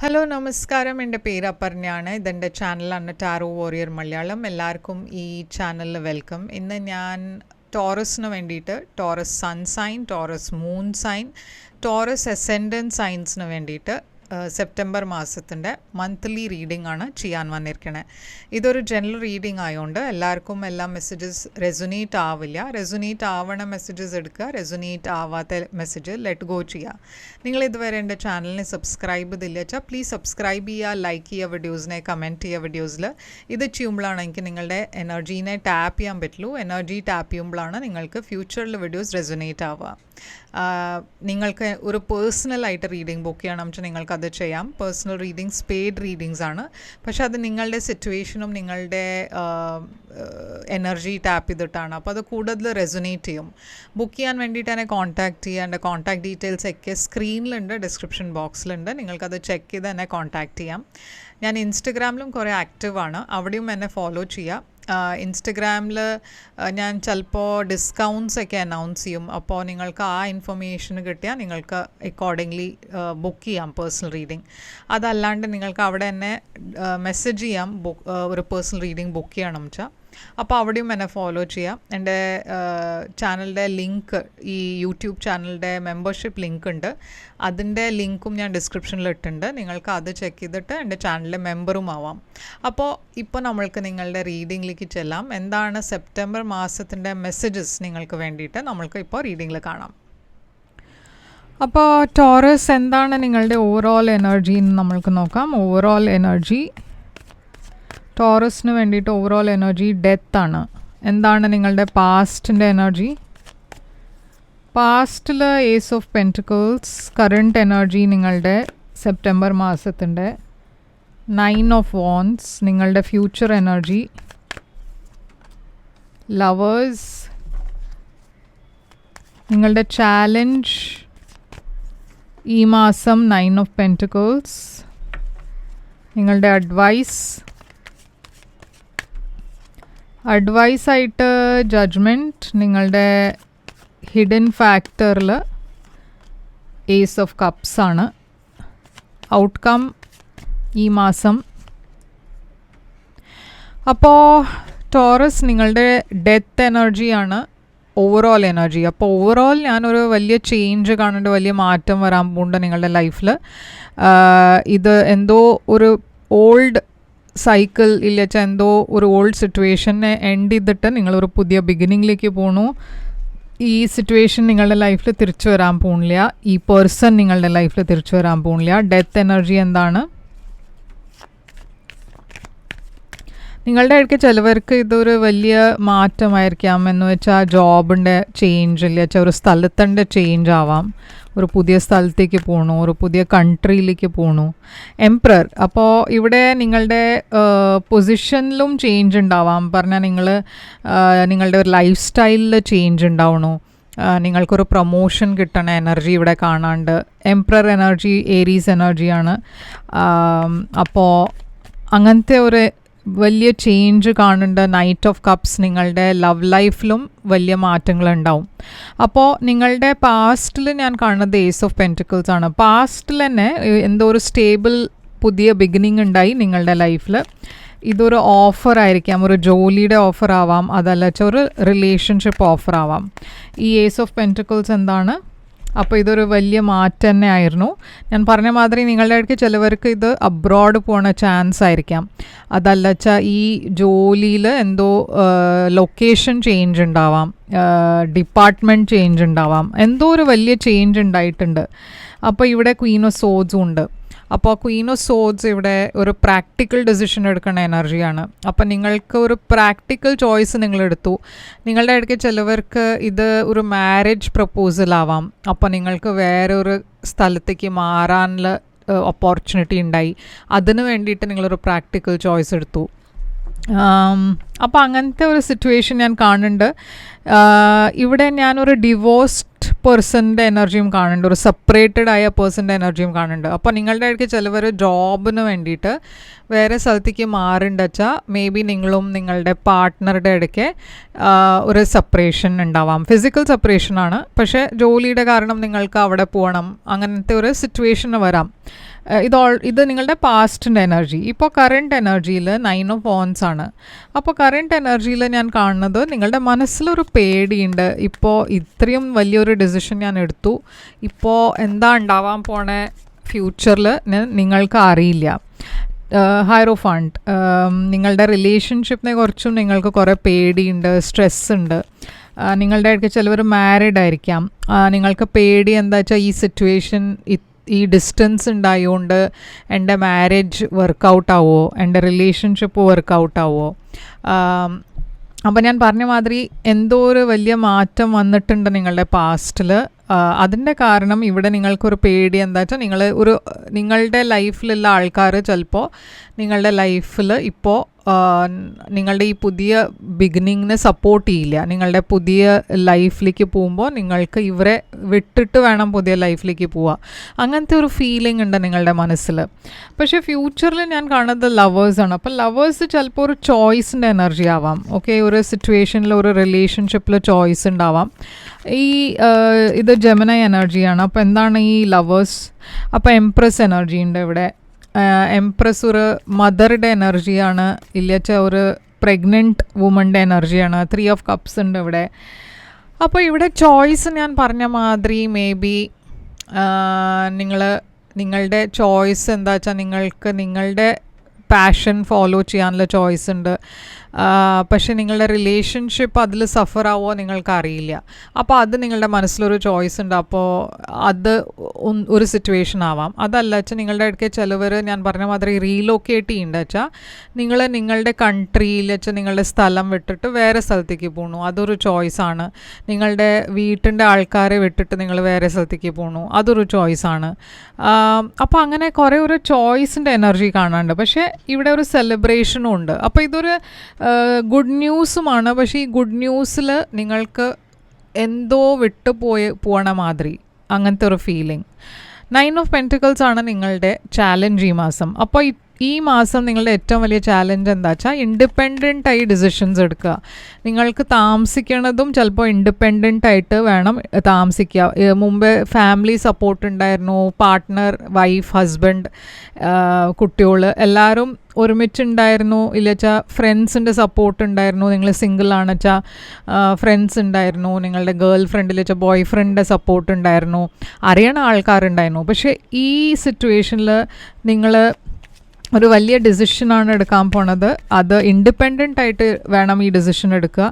Hello നമസ്കാരം. എൻ്റെ പേര് അപർണയാണ്. ഇതെൻ്റെ ചാനലാണ് ടാരോ വാരിയർ മലയാളം. എല്ലാവർക്കും ഈ ചാനലിൽ വെൽക്കം. ഇന്ന് ഞാൻ ടോറസിന് വേണ്ടിയിട്ട് Taurus sun sign, Taurus moon sign, Taurus ascendant സൈൻസിന് വേണ്ടിയിട്ട് സെപ്റ്റംബർ മാസത്തിൻ്റെ മന്ത്ലി റീഡിംഗ് ആണ് ചെയ്യാൻ വന്നിരിക്കണത്. ഇതൊരു ജനറൽ റീഡിംഗ് ആയതുകൊണ്ട് എല്ലാവർക്കും എല്ലാ മെസ്സേജസ് റെസൊനേറ്റ് ആവില്ല. റെസൊനേറ്റ് ആവണ മെസ്സേജസ് എടുക്കുക, റെസൊനേറ്റ് ആവാത്ത മെസ്സേജ് ലെറ്റ് ഗോ ചെയ്യുക. നിങ്ങൾ ഇതുവരെ എൻ്റെ ചാനലിനെ സബ്സ്ക്രൈബ് ചെയ്തില്ല വെച്ചാൽ പ്ലീസ് സബ്സ്ക്രൈബ് ചെയ്യുക, ലൈക്ക് ചെയ്യുക വീഡിയോസിനെ, കമൻറ്റ് ചെയ്യുക വീഡിയോസിൽ. ഇത് ചെയ്യുമ്പോഴാണ് എനിക്ക് നിങ്ങളുടെ എനർജീനെ ടാപ്പ് ചെയ്യാൻ പറ്റുള്ളൂ. എനർജി ടാപ്പ് ചെയ്യുമ്പോഴാണ് നിങ്ങൾക്ക് ഫ്യൂച്ചറിൽ വീഡിയോസ് റെസൊനേറ്റ് ആവുക. നിങ്ങൾക്ക് ഒരു പേഴ്സണലായിട്ട് റീഡിംഗ് ബുക്ക് ചെയ്യണം വെച്ചാൽ നിങ്ങൾക്കത് ചെയ്യാം. പേഴ്സണൽ റീഡിങ്സ് പെയ്ഡ് റീഡിങ്സ് ആണ്. പക്ഷേ അത് നിങ്ങളുടെ സിറ്റുവേഷനും നിങ്ങളുടെ എനർജി ടാപ്പ് ചെയ്തിട്ടാണ്. അപ്പോൾ അത് കൂടുതൽ റെസൊനേറ്റ് ചെയ്യും. ബുക്ക് ചെയ്യാൻ വേണ്ടിയിട്ട് എന്നെ കോൺടാക്ട് ചെയ്യുക. എൻ്റെ കോൺടാക്ട് ഡീറ്റെയിൽസ് ഒക്കെ സ്ക്രീനിലുണ്ട്, ഡിസ്ക്രിപ്ഷൻ ബോക്സിലുണ്ട്. നിങ്ങൾക്കത് ചെക്ക് ചെയ്ത് എന്നെ കോൺടാക്ട് ചെയ്യാം. ഞാൻ ഇൻസ്റ്റഗ്രാമിലും കുറേ ആക്റ്റീവാണ്, അവിടെയും എന്നെ ഫോളോ ചെയ്യാം. ഇൻസ്റ്റഗ്രാമിൽ ഞാൻ ചിലപ്പോൾ ഡിസ്കൗണ്ട്സ് ഒക്കെ അനൗൺസ് ചെയ്യും. അപ്പോൾ നിങ്ങൾക്ക് ആ ഇൻഫർമേഷൻ കിട്ടിയാൽ നിങ്ങൾക്ക് അക്കോർഡിംഗ്ലി ബുക്ക് ചെയ്യാം പേഴ്സണൽ റീഡിംഗ്. അതല്ലാണ്ട് നിങ്ങൾക്ക് അവിടെ തന്നെ മെസ്സേജ് ചെയ്യാം ഒരു പേഴ്സണൽ റീഡിംഗ് ബുക്ക് ചെയ്യണം വെച്ചാൽ. അപ്പോൾ അവിടെയും എന്നെ ഫോളോ ചെയ്യാം. എൻ്റെ ചാനലിൻ്റെ ലിങ്ക്, ഈ യൂട്യൂബ് ചാനലിൻ്റെ മെമ്പർഷിപ്പ് ലിങ്ക് ഉണ്ട്, അതിൻ്റെ ലിങ്കും ഞാൻ ഡിസ്ക്രിപ്ഷനിൽ ഇട്ടിട്ടുണ്ട്. നിങ്ങൾക്ക് അത് ചെക്ക് ചെയ്തിട്ട് എൻ്റെ ചാനലിലെ മെമ്പറും ആവാം. അപ്പോൾ ഇപ്പോൾ നമ്മൾക്ക് നിങ്ങളുടെ റീഡിങ്ങിലേക്ക് ചെല്ലാം. എന്താണ് സെപ്റ്റംബർ മാസത്തിൻ്റെ മെസ്സേജസ് നിങ്ങൾക്ക് വേണ്ടിയിട്ട് നമ്മൾക്ക് ഇപ്പോൾ റീഡിങ്ങിൽ കാണാം. അപ്പോൾ ടോറസ് എന്താണ് നിങ്ങളുടെ ഓവറോൾ എനർജി എന്ന് നമ്മൾക്ക് നോക്കാം. ഓവറോൾ എനർജി ടോറസിന് വേണ്ടിയിട്ട് ഓവറോൾ എനർജി ഡെത്ത് ആണ്. എന്താണ് നിങ്ങളുടെ പാസ്റ്റിൻ്റെ എനർജി? പാസ്റ്റിൽ ace of pentacles. Current energy നിങ്ങളുടെ സെപ്റ്റംബർ മാസത്തിൻ്റെ 9 ഓഫ് വാൻഡ്സ്. നിങ്ങളുടെ ഫ്യൂച്ചർ എനർജി ലവേഴ്സ്. നിങ്ങളുടെ ചാലഞ്ച് ഈ മാസം 9 ഓഫ് പെൻറ്റിക്കിൾസ്. നിങ്ങളുടെ അഡ്വൈസായിട്ട് ജഡ്ജ്മെൻറ്റ്. നിങ്ങളുടെ ഹിഡൻ ഫാക്ടറിൽ ഏസ് ഓഫ് കപ്സ് ആണ്. ഔട്ട്കം ഈ മാസം. അപ്പോൾ ടോറസ് നിങ്ങളുടെ ഡെത്ത് എനർജിയാണ് ഓവറോൾ എനർജി. അപ്പോൾ ഓവറോൾ ഞാനൊരു വലിയ ചേഞ്ച് കാണുന്നുണ്ട്, വലിയ മാറ്റം വരാൻ പോകുന്നുണ്ട് നിങ്ങളുടെ ലൈഫിൽ. ഇത് എന്തോ ഒരു ഓൾഡ് സൈക്കിൾ ഇല്ല വെച്ചാൽ എന്തോ ഒരു ഓൾഡ് സിറ്റുവേഷനെ എൻഡ് ചെയ്തിട്ട് നിങ്ങളൊരു പുതിയ ബിഗിനിങ്ങിലേക്ക് പോകണു. ഈ സിറ്റുവേഷൻ നിങ്ങളുടെ ലൈഫിൽ തിരിച്ചു വരാൻ പോകുന്നില്ല. ഈ പേഴ്സൺ നിങ്ങളുടെ ലൈഫിൽ തിരിച്ചു വരാൻ പോകുന്നില്ല. ഡെത്ത് എനർജി എന്താണ്? നിങ്ങളുടെ ഇടയ്ക്ക് ചിലവർക്ക് ഇതൊരു വലിയ മാറ്റമായിരിക്കാം. എന്ന് വെച്ചാൽ ജോബിൻ്റെ ചേഞ്ച് ഇല്ല വെച്ചാൽ ഒരു സ്ഥലത്തിൻ്റെ ചേഞ്ച് ആവാം. ഒരു പുതിയ സ്ഥലത്തേക്ക് പോകണു, ഒരു പുതിയ കൺട്രിയിലേക്ക് പോകണു. എംപ്രർ. അപ്പോൾ ഇവിടെ നിങ്ങളുടെ പൊസിഷനിലും ചേഞ്ച് ഉണ്ടാവാം. പറഞ്ഞാൽ നിങ്ങളുടെ ഒരു ലൈഫ് സ്റ്റൈലിൽ ചേഞ്ച് ഉണ്ടാവണു. നിങ്ങൾക്കൊരു പ്രൊമോഷൻ കിട്ടണ എനർജി ഇവിടെ കാണാണ്ട്. എംപ്രർ എനർജി ഏരീസ് എനർജിയാണ്. അപ്പോൾ അങ്ങനത്തെ ഒരു വലിയ ചേഞ്ച് കാണുന്നുണ്ട്. Knight of cups. നിങ്ങളുടെ ലവ് ലൈഫിലും വലിയ മാറ്റങ്ങളുണ്ടാവും. അപ്പോൾ നിങ്ങളുടെ പാസ്റ്റിൽ ഞാൻ കാണുന്നത് ഏസ് ഓഫ് പെൻറ്റിക്കിൾസ് ആണ്. പാസ്റ്റിൽ തന്നെ എന്തോ ഒരു സ്റ്റേബിൾ പുതിയ ബിഗിനിങ് ഉണ്ടായി നിങ്ങളുടെ ലൈഫിൽ. ഇതൊരു ഓഫർ ആയിരിക്കാം, ഒരു ജോലിയുടെ ഓഫർ ആവാം, അതല്ല വെച്ചാൽ ഒരു റിലേഷൻഷിപ്പ് ഓഫർ ആവാം. ഈ ഏസ് ഓഫ് പെൻറ്റിക്കിൾസ് എന്താണ്? അപ്പോൾ ഇതൊരു വലിയ മാറ്റം തന്നെ ആയിരുന്നു. ഞാൻ പറഞ്ഞ മാതിരി നിങ്ങളുടെ ഇടയ്ക്ക് ചിലവർക്ക് ഇത് അബ്രോഡ് പോണ ചാൻസ് ആയിരിക്കാം. അതല്ല വെച്ചാൽ ഈ ജോലിയിൽ എന്തോ ലൊക്കേഷൻ ചേഞ്ച് ഉണ്ടാവാം, ഡിപ്പാർട്ട്മെൻറ്റ് ചേഞ്ച് ഉണ്ടാവാം, എന്തോ ഒരു വലിയ ചേഞ്ച് ഉണ്ടായിട്ടുണ്ട്. അപ്പോൾ ഇവിടെ ക്വീൻ ഓഫ് സോഡ്സും ഉണ്ട്. അപ്പോൾ ക്വീൻ ഓഫ് സോഡ്സ് ഇവിടെ ഒരു പ്രാക്ടിക്കൽ ഡെസിഷൻ എടുക്കുന്ന എനർജിയാണ്. അപ്പോൾ നിങ്ങൾക്ക് ഒരു പ്രാക്ടിക്കൽ ചോയ്സ് നിങ്ങളെടുത്തു. നിങ്ങളുടെ ഇടയ്ക്ക് ചിലവർക്ക് ഇത് ഒരു മാരേജ് പ്രപ്പോസൽ ആവാം. അപ്പോൾ നിങ്ങൾക്ക് വേറെ ഒരു സ്ഥലത്തേക്ക് മാറാനുള്ള ഓപ്പർച്യൂണിറ്റി ഉണ്ടായി. അതിന് വേണ്ടിയിട്ട് നിങ്ങളൊരു പ്രാക്ടിക്കൽ ചോയ്സ് എടുത്തു. അപ്പോൾ അങ്ങനത്തെ ഒരു സിറ്റുവേഷൻ ഞാൻ കാണുന്നുണ്ട്. ഇവിടെ ഞാനൊരു ഡിവോഴ്സ്ഡ് പേഴ്സൻ്റെ എനർജിയും കാണുന്നുണ്ട്, ഒരു സെപ്പറേറ്റഡ് ആയ പേഴ്സൻ്റെ എനർജിയും കാണുന്നുണ്ട്. അപ്പോൾ നിങ്ങളുടെ ഇടയ്ക്ക് ചിലവർ ജോബിന് വേണ്ടിയിട്ട് വേറെ സ്ഥലത്തേക്ക് മാറുന്നുണ്ട് വെച്ചാൽ മേ ബി നിങ്ങളും നിങ്ങളുടെ പാർട്ട്ണറുടെ ഇടയ്ക്ക് ഒരു സെപ്പറേഷൻ ഉണ്ടാവാം. ഫിസിക്കൽ സെപ്പറേഷനാണ്, പക്ഷേ ജോലിയുടെ കാരണം നിങ്ങൾക്ക് അവിടെ പോകണം, അങ്ങനത്തെ ഒരു സിറ്റുവേഷന് വരാം. ഇത് നിങ്ങളുടെ പാസ്റ്റിൻ്റെ എനർജി. ഇപ്പോൾ കറണ്ട് എനർജിയിൽ 9 ഓഫ് വോൺസ് ആണ്. അപ്പോൾ കറണ്ട് എനർജിയിൽ ഞാൻ കാണുന്നത് നിങ്ങളുടെ മനസ്സിലൊരു പേടിയുണ്ട്. ഇപ്പോൾ ഇത്രയും വലിയൊരു ഡിസിഷൻ ഞാൻ എടുത്തു, ഇപ്പോൾ എന്താ ഉണ്ടാവാൻ പോണേ ഫ്യൂച്ചറിൽ നിങ്ങൾക്ക് അറിയില്ല. ഹൈറോഫണ്ട്, നിങ്ങളുടെ റിലേഷൻഷിപ്പിനെ കുറിച്ചും നിങ്ങൾക്ക് കുറേ പേടിയുണ്ട്, സ്ട്രെസ് ഉണ്ട്. നിങ്ങളുടെ ഇടയ്ക്ക് ചിലവർ മാരീഡ് ആയിരിക്കാം. നിങ്ങൾക്ക് പേടി എന്താ വെച്ചാൽ ഈ സിറ്റുവേഷൻ, ഈ ഡിസ്റ്റൻസ് ഉണ്ടായതുകൊണ്ട് എൻ്റെ മാരേജ് വർക്കൗട്ടാവോ, എൻ്റെ റിലേഷൻഷിപ്പ് വർക്കൗട്ടാവോ. അപ്പോൾ ഞാൻ പറഞ്ഞ മാതിരി എന്തോ ഒരു വലിയ മാറ്റം വന്നിട്ടുണ്ട് നിങ്ങളുടെ പാസ്റ്റിൽ. അതിൻ്റെ കാരണം ഇവിടെ നിങ്ങൾക്കൊരു പേടി എന്താ വെച്ചാൽ നിങ്ങളുടെ ലൈഫിലുള്ള ആൾക്കാർ ചിലപ്പോൾ നിങ്ങളുടെ ലൈഫിൽ ഇപ്പോൾ നിങ്ങളുടെ ഈ പുതിയ ബിഗിനിങ്ങിനെ സപ്പോർട്ട് ചെയ്യില്ല. നിങ്ങളുടെ പുതിയ ലൈഫിലേക്ക് പോകുമ്പോൾ നിങ്ങൾക്ക് ഇവരെ വിട്ടിട്ട് വേണം പുതിയ ലൈഫിലേക്ക് പോവുക. അങ്ങനത്തെ ഒരു ഫീലിംഗ് ഉണ്ട് നിങ്ങളുടെ മനസ്സിൽ. പക്ഷേ ഫ്യൂച്ചറിൽ ഞാൻ കാണുന്നത് ലവേഴ്സാണ്. അപ്പോൾ ലവേഴ്സ് ചിലപ്പോൾ ഒരു ചോയ്സിൻ്റെ എനർജി ആവാം. ഓക്കെ, ഒരു സിറ്റുവേഷനിൽ, ഒരു റിലേഷൻഷിപ്പിൽ ചോയ്സ് ഉണ്ടാവാം. ഇത് ജെമിനി എനർജിയാണ്. അപ്പോൾ എന്താണ് ഈ ലവേഴ്സ്? അപ്പോൾ എംപ്രസ് എനർജി ഉണ്ട് ഇവിടെ. എംപ്രസ് ഒരു മദറുടെ എനർജിയാണ്, ഇല്ലച്ച ഒരു പ്രഗ്നൻറ്റ് വുമൻ്റെ എനർജിയാണ്. 3 ഓഫ് കപ്സ് ഉണ്ട് ഇവിടെ. അപ്പോൾ ഇവിടെ ചോയ്സ് ഞാൻ പറഞ്ഞ മാതിരി മേ ബി നിങ്ങളുടെ ചോയ്സ് എന്താ വെച്ചാൽ നിങ്ങൾക്ക് നിങ്ങളുടെ പാഷൻ ഫോളോ ചെയ്യാനുള്ള ചോയ്സ് ഉണ്ട്. പക്ഷേ നിങ്ങളുടെ റിലേഷൻഷിപ്പ് അതിൽ സഫർ ആവുമോ നിങ്ങൾക്കറിയില്ല. അപ്പോൾ അത് നിങ്ങളുടെ മനസ്സിലൊരു ചോയ്സ് ഉണ്ട്. അപ്പോൾ അത് ഒരു സിറ്റുവേഷൻ ആവാം. അതല്ല വെച്ചാൽ നിങ്ങളുടെ ഇടയ്ക്ക് ചിലവർ ഞാൻ പറഞ്ഞ മാതിരി റീലൊക്കേറ്റ് ചെയ്യുന്നുണ്ട് വെച്ചാൽ നിങ്ങളുടെ കൺട്രിയിൽ വെച്ചാൽ നിങ്ങളുടെ സ്ഥലം വിട്ടിട്ട് വേറെ സ്ഥലത്തേക്ക് പോകണു, അതൊരു ചോയ്സാണ്. നിങ്ങളുടെ വീട്ടിൻ്റെ ആൾക്കാരെ വിട്ടിട്ട് നിങ്ങൾ വേറെ സ്ഥലത്തേക്ക് പോകണു, അതൊരു ചോയ്സാണ്. അപ്പോൾ അങ്ങനെ കുറേ ഒരു ചോയ്സിൻ്റെ എനർജി കാണാനുണ്ട്. പക്ഷേ ഇവിടെ ഒരു സെലിബ്രേഷനും ഉണ്ട്. അപ്പോൾ ഇതൊരു ഗുഡ് ന്യൂസുമാണ്. പക്ഷേ ഈ ഗുഡ് ന്യൂസിൽ നിങ്ങൾക്ക് എന്തോ പോകണ മാതിരി അങ്ങനത്തെ ഒരു ഫീലിംഗ്. 9 ഓഫ് പെൻറ്റിക്കിൾസ് ആണ് നിങ്ങളുടെ ചാലഞ്ച് ഈ മാസം. അപ്പോൾ ഈ മാസം നിങ്ങളുടെ ഏറ്റവും വലിയ ചാലഞ്ച് എന്താ വെച്ചാൽ ഇൻഡിപെൻഡൻ്റ് ആയി ഡിസിഷൻസ് എടുക്കുക. നിങ്ങൾക്ക് താമസിക്കണതും ചിലപ്പോൾ ഇൻഡിപെൻഡൻ്റ് ആയിട്ട് വേണം താമസിക്കുക. മുമ്പ് ഫാമിലി സപ്പോർട്ട് ഉണ്ടായിരുന്നു, പാർട്ട്ണർ, വൈഫ്, ഹസ്ബൻഡ്, കുട്ടികൾ എല്ലാവരും ഒരുമിച്ചുണ്ടായിരുന്നു. ഇല്ലച്ചാൽ ഫ്രണ്ട്സിൻ്റെ സപ്പോർട്ട് ഉണ്ടായിരുന്നു. നിങ്ങൾ സിംഗിളാണ് വെച്ചാൽ ഫ്രണ്ട്സ് ഉണ്ടായിരുന്നു. നിങ്ങളുടെ ഗേൾ ഫ്രണ്ടിൽ വെച്ചാൽ ബോയ് ഫ്രണ്ടിൻ്റെ സപ്പോർട്ട് ഉണ്ടായിരുന്നു. അറിയണ ആൾക്കാരുണ്ടായിരുന്നു. പക്ഷേ ഈ സിറ്റുവേഷനിൽ നിങ്ങൾ ഒരു വലിയ ഡിസിഷനാണ് എടുക്കാൻ പോണത്. അത് ഇൻഡിപെൻഡൻ്റ് ആയിട്ട് വേണം ഈ ഡിസിഷൻ എടുക്കുക.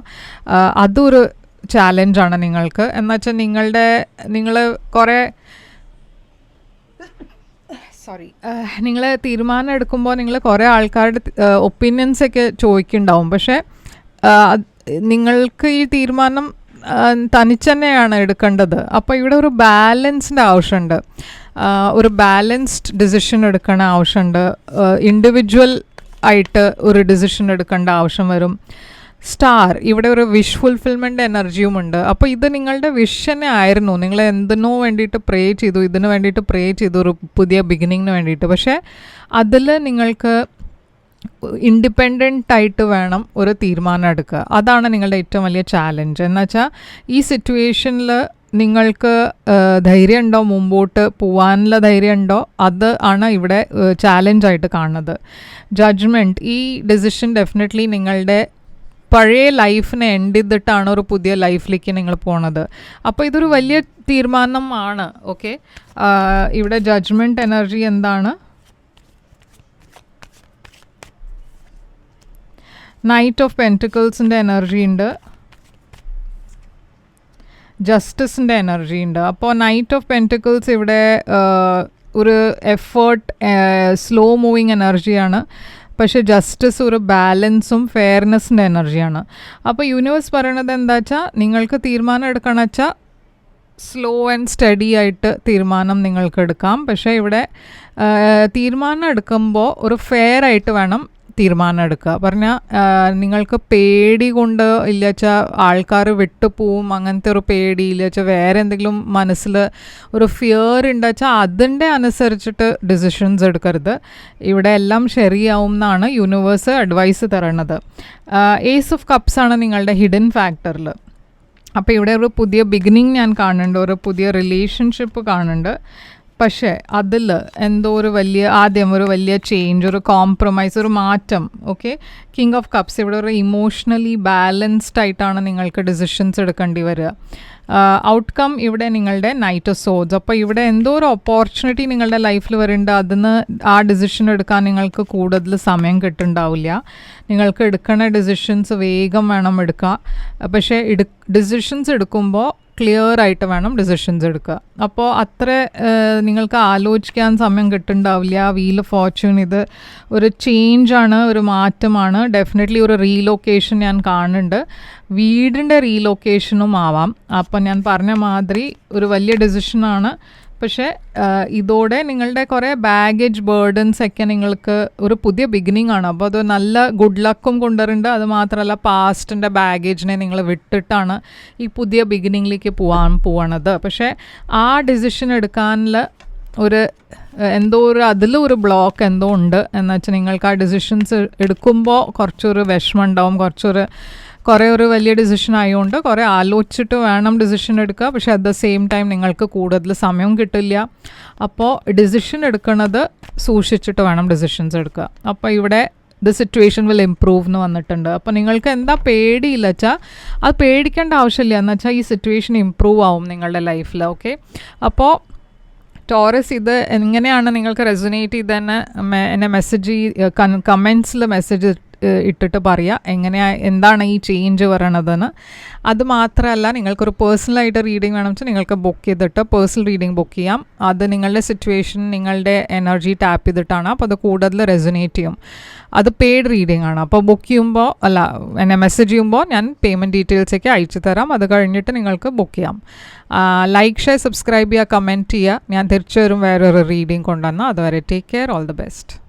അതൊരു ചാലഞ്ചാണ് നിങ്ങൾക്ക്. എന്നുവെച്ചാൽ നിങ്ങൾ കുറേ നിങ്ങൾ തീരുമാനം എടുക്കുമ്പോൾ നിങ്ങൾ കുറേ ആൾക്കാരുടെ ഒപ്പീനിയൻസൊക്കെ ചോദിക്കുന്നുണ്ടാവും. പക്ഷേ നിങ്ങൾക്ക് ഈ തീരുമാനം തനിച്ച് തന്നെയാണ് എടുക്കേണ്ടത്. അപ്പോൾ ഇവിടെ ഒരു ബാലൻസിൻ്റെ ആവശ്യമുണ്ട്. ഒരു ബാലൻസ്ഡ് ഡിസിഷൻ എടുക്കണ ആവശ്യമുണ്ട്. ഇൻഡിവിജ്വൽ ആയിട്ട് ഒരു ഡിസിഷൻ എടുക്കേണ്ട ആവശ്യം വരും. സ്റ്റാർ, ഇവിടെ ഒരു വിഷ് ഫുൾഫിൽമെൻ്റ് എനർജിയുമുണ്ട്. അപ്പോൾ ഇത് നിങ്ങളുടെ വിഷ് തന്നെ ആയിരുന്നു. നിങ്ങൾ എന്തിനോ വേണ്ടിയിട്ട് പ്രേ ചെയ്തു, ഇതിന് വേണ്ടിയിട്ട് പ്രേ ചെയ്തു, ഒരു പുതിയ ബിഗിനിങ്ങിന് വേണ്ടിയിട്ട്. പക്ഷേ അതിൽ നിങ്ങൾക്ക് ഇൻഡിപെൻഡൻ്റ് ആയിട്ട് വേണം ഒരു തീരുമാനം എടുക്കുക. അതാണ് നിങ്ങളുടെ ഏറ്റവും വലിയ ചാലഞ്ച്. എന്നുവെച്ചാൽ ഈ സിറ്റുവേഷനിൽ നിങ്ങൾക്ക് ധൈര്യം ഉണ്ടോ, മുമ്പോട്ട് പോകാനുള്ള ധൈര്യം ഉണ്ടോ, അത് ആണ് ഇവിടെ ചാലഞ്ചായിട്ട് കാണുന്നത്. ജഡ്ജ്മെൻറ്റ്, ഈ ഡിസിഷൻ ഡെഫിനറ്റ്ലി നിങ്ങളുടെ പഴയ ലൈഫിനെ എൻഡ് ചെയ്തിട്ടാണ് ഒരു പുതിയ ലൈഫിലേക്ക് നിങ്ങൾ പോണത്. അപ്പോൾ ഇതൊരു വലിയ തീരുമാനമാണ്. ഓക്കെ, ഇവിടെ ജഡ്ജ്മെൻറ്റ് എനർജി എന്താണ്? നൈറ്റ് ഓഫ് പെൻറ്റിക്കിൾസിൻ്റെ എനർജി ഉണ്ട്, ജസ്റ്റിസിൻ്റെ എനർജി ഉണ്ട്. അപ്പോൾ നൈറ്റ് ഓഫ് പെൻറ്റിക്കിൾസ് ഇവിടെ ഒരു എഫേർട്ട്, സ്ലോ മൂവിങ് എനർജിയാണ്. പക്ഷേ ജസ്റ്റിസ് ഒരു ബാലൻസും ഫെയർനെസ്സിൻ്റെ എനർജിയാണ്. അപ്പോൾ യൂണിവേഴ്സ് പറയണത് എന്താ വെച്ചാൽ നിങ്ങൾക്ക് തീരുമാനം എടുക്കണം വെച്ചാൽ സ്ലോ ആൻഡ് സ്റ്റഡി ആയിട്ട് തീരുമാനം നിങ്ങൾക്ക് എടുക്കാം. പക്ഷേ ഇവിടെ തീരുമാനം എടുക്കുമ്പോൾ ഒരു ഫെയർ ആയിട്ട് വേണം തീരുമാനം എടുക്കുക. പറഞ്ഞാൽ നിങ്ങൾക്ക് പേടി കൊണ്ട് ഇല്ലച്ചാൽ ആൾക്കാർ വിട്ടുപോവും, അങ്ങനത്തെ ഒരു പേടി ഇല്ലച്ചാൽ വേറെ എന്തെങ്കിലും മനസ്സിൽ ഒരു ഫിയർ ഉണ്ടെച്ചാൽ അതിൻ്റെ അനുസരിച്ചിട്ട് ഡിസിഷൻസ് എടുക്കരുത്. ഇവിടെ എല്ലാം ശരിയാവും എന്നാണ് യൂണിവേഴ്സ് അഡ്വൈസ് തരണത്. ഏസ് ഓഫ് കപ്സ് ആണ് നിങ്ങളുടെ ഹിഡൻ ഫാക്ടറിൽ. അപ്പോൾ ഇവിടെ ഒരു പുതിയ ബിഗിനിങ് ഞാൻ കാണുന്നുണ്ട്, ഒരു പുതിയ റിലേഷൻഷിപ്പ് കാണുന്നുണ്ട്. പക്ഷേ അതിൽ എന്തോ ഒരു വലിയ ആദ്യം ഒരു വലിയ ചേഞ്ച്, ഒരു കോംപ്രമൈസ്, ഒരു മാറ്റം. ഓക്കെ, കിങ് ഓഫ് കപ്സ് ഇവിടെ ഒരു ഇമോഷണലി ബാലൻസ്ഡ് ആയിട്ടാണ് നിങ്ങൾക്ക് ഡിസിഷൻസ് എടുക്കേണ്ടി വരിക. ഔട്ട്കം ഇവിടെ നിങ്ങളുടെ നൈറ്റ് ഓഫ് സോഡ്സ്. അപ്പോൾ ഇവിടെ എന്തോ ഒരു ഓപ്പർച്യൂണിറ്റി നിങ്ങളുടെ ലൈഫിൽ വരുന്നുണ്ട്. അതിന് ആ ഡിസിഷൻ എടുക്കാൻ നിങ്ങൾക്ക് കൂടുതൽ സമയം കിട്ടുന്നുണ്ടാവില്ല. നിങ്ങൾക്ക് എടുക്കുന്ന ഡിസിഷൻസ് വേഗം വേണം എടുക്കുക. പക്ഷേ ഡിസിഷൻസ് എടുക്കുമ്പോൾ ക്ലിയർ ആയിട്ട് വേണം ഡിസിഷൻസ് എടുക്കുക. അപ്പോൾ അത്ര നിങ്ങൾക്ക് ആലോചിക്കാൻ സമയം കിട്ടുന്നുണ്ടാവില്ല. വീൽ ഓഫ് ഫോർച്യൂൺ ഇത് ഒരു ചേഞ്ചാണ്, ഒരു മാറ്റമാണ്. ഡെഫിനറ്റ്ലി ഒരു റീലൊക്കേഷൻ ഞാൻ കാണുന്നുണ്ട്. വീടിൻ്റെ റീലൊക്കേഷനും ആവാം. അപ്പം ഞാൻ പറഞ്ഞ മാതിരി ഒരു വലിയ ഡിസിഷനാണ്. പക്ഷേ ഇതോടെ നിങ്ങളുടെ കുറേ ബാഗേജ് ബേർഡൻസ് ഒക്കെ നിങ്ങൾക്ക് ഒരു പുതിയ ബിഗിനിങ് ആണ്. അപ്പോൾ അത് നല്ല ഗുഡ് ലക്കും കൊണ്ടുവരുന്നുണ്ട്. അത് മാത്രമല്ല പാസ്റ്റിൻ്റെ ബാഗേജിനെ നിങ്ങൾ വിട്ടിട്ടാണ് ഈ പുതിയ ബിഗിനിങ്ങിലേക്ക് പോകണത്. പക്ഷേ ആ ഡിസിഷൻ എടുക്കാനുള്ള ഒരു എന്തോ ഒരു അതിലൊരു ബ്ലോക്ക് എന്തോ ഉണ്ട് എന്ന് വെച്ചാൽ നിങ്ങൾക്ക് ആ ഡിസിഷൻസ് എടുക്കുമ്പോൾ കുറച്ചൊരു വിഷമം ഉണ്ടാവും. കുറേ ഒരു വലിയ ഡിസിഷൻ ആയതുകൊണ്ട് കുറേ ആലോചിച്ചിട്ട് വേണം ഡിസിഷൻ എടുക്കുക. പക്ഷേ അറ്റ് ദ സെയിം ടൈം നിങ്ങൾക്ക് കൂടുതൽ സമയം കിട്ടില്ല. അപ്പോൾ ഡിസിഷൻ എടുക്കുന്നത് സൂക്ഷിച്ചിട്ട് വേണം ഡിസിഷൻസ് എടുക്കുക. അപ്പോൾ ഇവിടെ ദ സിറ്റുവേഷൻ വിൽ ഇംപ്രൂവ് എന്ന് വന്നിട്ടുണ്ട്. അപ്പോൾ നിങ്ങൾക്ക് എന്താ പേടിയില്ല വെച്ചാൽ അത് പേടിക്കേണ്ട ആവശ്യമില്ല. എന്ന് വെച്ചാൽ ഈ സിറ്റുവേഷൻ ഇംപ്രൂവ് ആവും നിങ്ങളുടെ ലൈഫിൽ. ഓക്കെ, അപ്പോൾ ടോറസ് ഇത് എങ്ങനെയാണ് നിങ്ങൾക്ക് റെസൊനേറ്റ് ചെയ്ത് തന്നെ എന്നെ മെസ്സേജ് കമൻസിൽ മെസ്സേജ് ഇട്ടിട്ട് പറയുക എന്താണ് ഈ ചേഞ്ച് പറയണതെന്ന്. അത് മാത്രമല്ല നിങ്ങൾക്കൊരു പേഴ്സണലായിട്ട് റീഡിങ് വേണമെന്ന് വെച്ചാൽ നിങ്ങൾക്ക് ബുക്ക് ചെയ്തിട്ട് പേഴ്സണൽ റീഡിങ് ബുക്ക് ചെയ്യാം. അത് നിങ്ങളുടെ സിറ്റുവേഷൻ, നിങ്ങളുടെ എനർജി ടാപ്പ് ചെയ്തിട്ടാണ്. അപ്പോൾ അത് കൂടുതൽ റെസൊനേറ്റ് ചെയ്യും. അത് പെയ്ഡ് റീഡിംഗ് ആണ്. അപ്പോൾ ബുക്ക് ചെയ്യുമ്പോൾ എന്നെ മെസ്സേജ് ചെയ്യുമ്പോൾ ഞാൻ പേയ്മെൻറ്റ് ഡീറ്റെയിൽസൊക്കെ അയച്ചു തരാം. അത് കഴിഞ്ഞിട്ട് നിങ്ങൾക്ക് ബുക്ക് ചെയ്യാം. ലൈക്ക്, ഷെയർ, സബ്സ്ക്രൈബ് ചെയ്യുക, കമൻറ്റ് ചെയ്യുക. ഞാൻ തിരിച്ചു വരും വേറൊരു റീഡിംഗ് കൊണ്ടുവന്നാൽ. അതുവരെ take care, all the best.